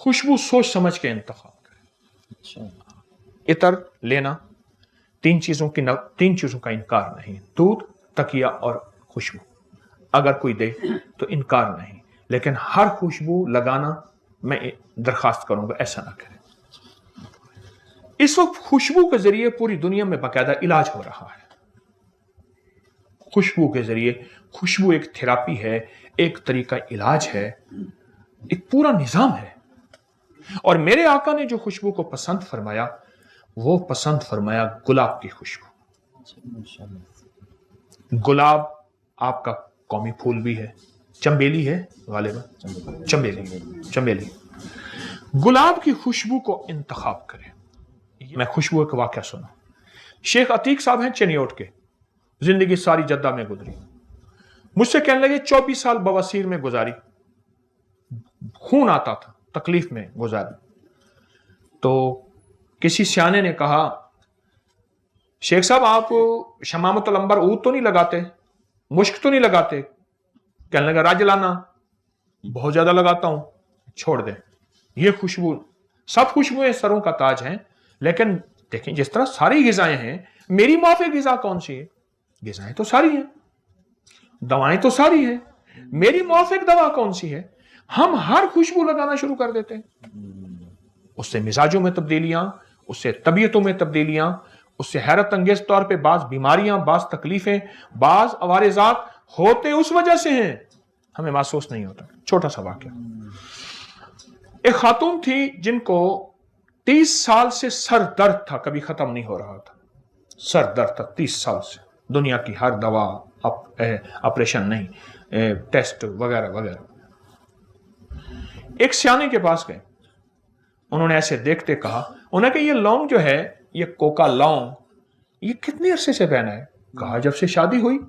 खुशबू सोच समझ के इंतखाब करें। इतर लेना, तीन चीजों का इनकार नहीं, दूध, तकिया और खुशबू। अगर कोई दे तो इनकार नहीं, लेकिन हर खुशबू लगाना मैं दरखास्त करूंगा ऐसा ना करें। इस वक्त खुशबू के जरिए पूरी दुनिया में बाकायदा इलाज हो रहा है। खुशबू के जरिए, खुशबू एक थेरापी है, एक तरीका इलाज है, एक पूरा निजाम है। और मेरे आका ने जो खुशबू को पसंद फरमाया, वो पसंद फरमाया गुलाब की खुशबू। गुलाब आपका कौमी फूल भी है, चंबेली है गालिबा, चंबेली। गुलाब की खुशबू को इंतखाब करें। मैं खुशबू का वाकया सुना। शेख अतीक साहब हैं चनियोट के, जिंदगी सारी जद्दा में गुजरी। मुझसे कहने लगे 24 साल बवासीर में गुजारी, खून आता था, तकलीफ में गुजारी। तो किसी सियाने ने कहा, शेख साहब आप शमामतुल अंबर ऊद तो नहीं लगाते, मुश्क तो नहीं लगाते? कहने लगा राजलाना बहुत ज्यादा लगाता हूं। छोड़ दे, ये खुशबू, सब खुशबुएं सरों का ताज हैं, लेकिन देखें जिस तरह सारी गिजाएं हैं, मेरी माफिक गिजा कौन सी है? गिजाएं तो सारी हैं, दवाएं तो सारी हैं, मेरी माफिक दवा कौन सी है? हम हर खुशबू लगाना शुरू कर देते हैं, उससे मिजाजों में तब्दीलियां, उससे तबीयतों में तब्दीलियां, उससे हैरत अंगेज तौर पे बाज बीमारियां, बाज तकलीफें, बाज अवारिजात होते उस वजह से हैं, हमें महसूस नहीं होता। छोटा सा वाकया, एक खातून थी जिनको 30 साल से सर दर्द था, कभी खत्म नहीं हो रहा था, सर दर्द था 30 साल से, दुनिया की हर दवा, ऑपरेशन नहीं, टेस्ट वगैरह वगैरह। एक सियाने के पास गए, उन्होंने ऐसे देखते कहा, उन्हें कि ये लौंग जो है, ये कोका लौंग, ये कितने अरसे से पहना है? कहा जब से शादी हुई।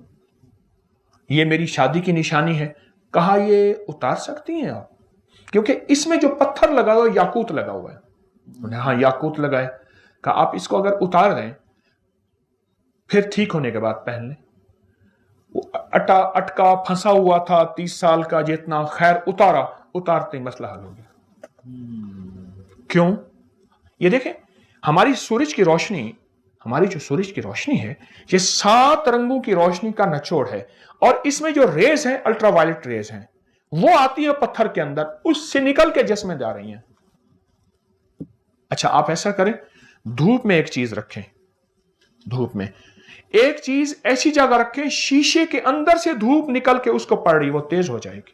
ये मेरी शादी की निशानी है। कहा ये उतार सकती हैं आप, क्योंकि इसमें जो पत्थर लगा हुआ है याकूत लगा हुआ है। उन्हें हाँ याकूत लगाए। कहा आप इसको अगर उतार दें फिर ठीक होने के बाद पहन लें। वो अटका फंसा हुआ था 30 साल का, जितना खैर उतारा, उतारते ही मसला हल हो गया। क्यों? ये देखें, हमारी सूरज की रोशनी, हमारी जो सूरज की रोशनी है, ये 7 रंगों की रोशनी का निचोड़ है, और इसमें जो रेज हैं, अल्ट्रावायलेट रेज हैं, वो आती है पत्थर के अंदर, उससे निकल के जिस्म में जा रही हैं। अच्छा आप ऐसा करें, धूप में एक चीज रखें, धूप में एक चीज ऐसी जगह रखें, शीशे के अंदर से धूप निकल के उसको पड़ रही, वो तेज हो जाएगी।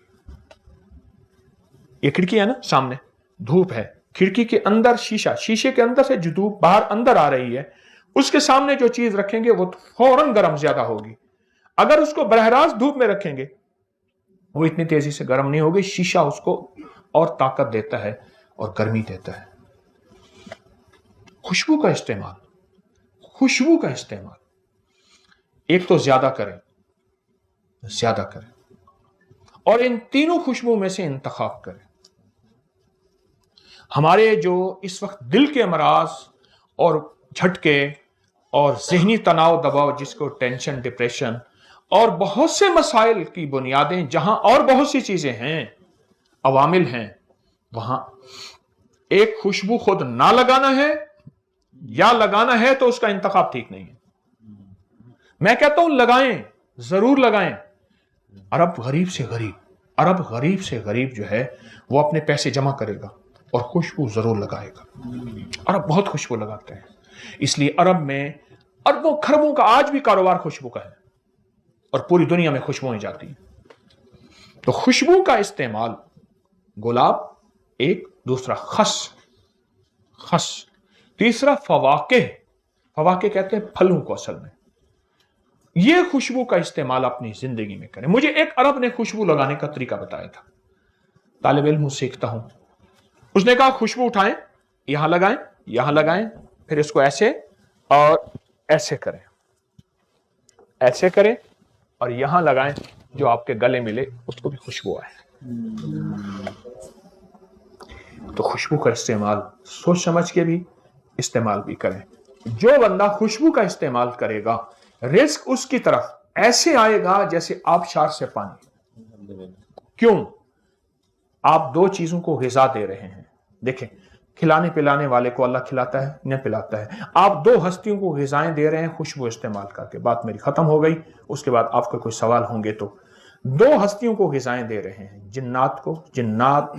ये खिड़की है ना सामने, धूप है, खिड़की के अंदर शीशा, शीशे के अंदर से जो धूप बाहर अंदर आ रही है, उसके सामने जो चीज रखेंगे वो फौरन गर्म ज्यादा होगी। अगर उसको बरह रास्त धूप में रखेंगे वो इतनी तेजी से गर्म नहीं होगी, शीशा उसको और ताकत देता है और गर्मी देता है। खुशबू का इस्तेमाल, खुशबू का इस्तेमाल एक तो ज्यादा करें, ज्यादा करें, और इन तीनों खुशबू में से इंतखाब करें। हमारे जो इस वक्त दिल के अमराज और झटके और जहनी तनाव दबाव, जिसको टेंशन, डिप्रेशन और बहुत से मसाइल की बुनियादें, जहां और बहुत सी चीजें हैं, अवामिल हैं, वहां एक खुशबू खुद ना लगाना है या लगाना है तो उसका इंतखाब ठीक नहीं है। मैं कहता हूं लगाएं, जरूर लगाएं। अरब गरीब से गरीब जो है वो अपने पैसे जमा करेगा और खुशबू जरूर लगाएगा। अरब बहुत खुशबू लगाते हैं, इसलिए अरब में अरबों खरबों का आज भी कारोबार खुशबू का है और पूरी दुनिया में खुशबुएं जाती हैं। तो खुशबू का इस्तेमाल, गुलाब एक, दूसरा खस, तीसरा फवाके कहते हैं फलों को असल में। यह खुशबू का इस्तेमाल अपनी जिंदगी में करें। मुझे एक अरब ने खुशबू लगाने का तरीका बताया था, तालिब इल्म सीखता हूं। उसने कहा खुशबू उठाएं, यहां लगाएं, फिर इसको ऐसे और ऐसे करें और यहां लगाएं, जो आपके गले मिले उसको भी खुशबू आए। तो खुशबू का इस्तेमाल सोच समझ के भी इस्तेमाल भी करें। जो बंदा खुशबू का इस्तेमाल करेगा, रिस्क उसकी तरफ ऐसे आएगा जैसे आबशार से पानी। क्यों? आप 2 चीजों को ग़िज़ा दे रहे हैं, دیکھیں کھلانے پلانے والے کو اللہ کھلاتا ہے نہ پلاتا ہے. آپ دو ہستیوں کو غذائیں دے رہے ہیں خوشبو استعمال کر کے. بات میری ختم ہو گئی. اس کے بعد آپ کو کوئی سوال ہوں گے تو. دو ہستیوں کو غذائیں دے رہے ہیں جنات کو. جنات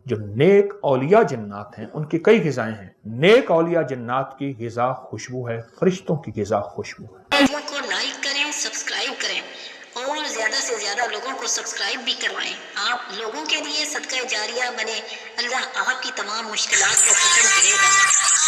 جو نیک اولیاء جنات ہیں ان کی کئی غذائیں ہیں. نیک اولیاء جنات کی غذا خوشبو ہے, فرشتوں کی غذا خوشبو ہے. ویڈیو کو لائک کریں, سبسکرائب کریں اور زیادہ سے زیادہ لوگوں کو سبسکرائب بھی کروائیں. آپ لوگوں کے لیے صدقہ جاریہ بنے. اللہ آپ کی تمام مشکلات کو ختم کرے گا.